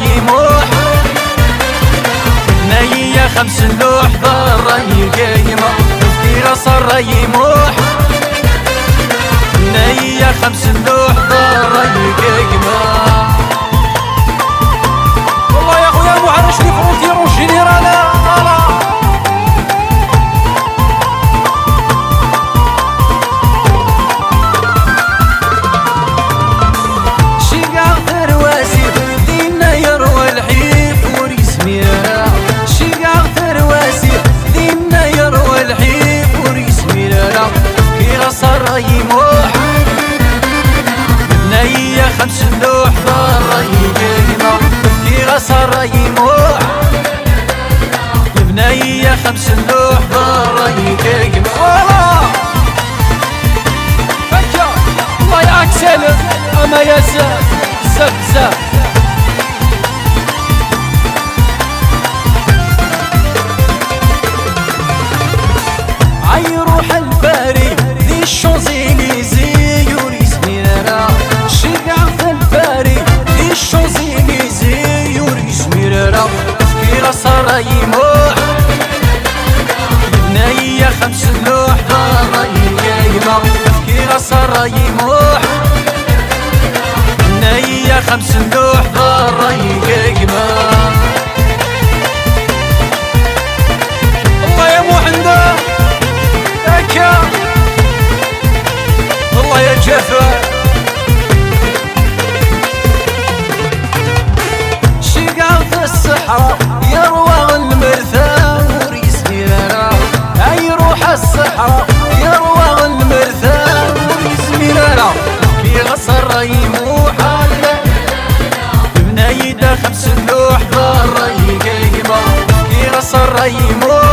يموح نية 5 لوح ضر يقيمة تفكيره صار يموح نية 5 لوح ضر يقيمة. والله يا خويا معرش لي فروتير وجينيرال يموح نية 5 لوح ضر يقيمة تفكيره صار يموح بنية 5 لوح ضر يقيمة. والله هكا الله يعاك سالم اما يا بزاف بزاف عيروح الباري الشانزيليزي يوريس ميرارا شقع في الباري الشانزيليزي يوريس ميرارا تفكيره صار يموح بنية 5 لوح ضر يقيمة تفكيره صار يموح بنية 5 لوح ضر يقيمة. الله يا محمد هكا والله يا جفا شقع في الصحراء يروى المرثى وريس ميرارا يروح الصحراء يروى المرثى وريس ميرارا كي غصر يموح بنيدة 5 لوح ضر يقيمة كي غصر يموح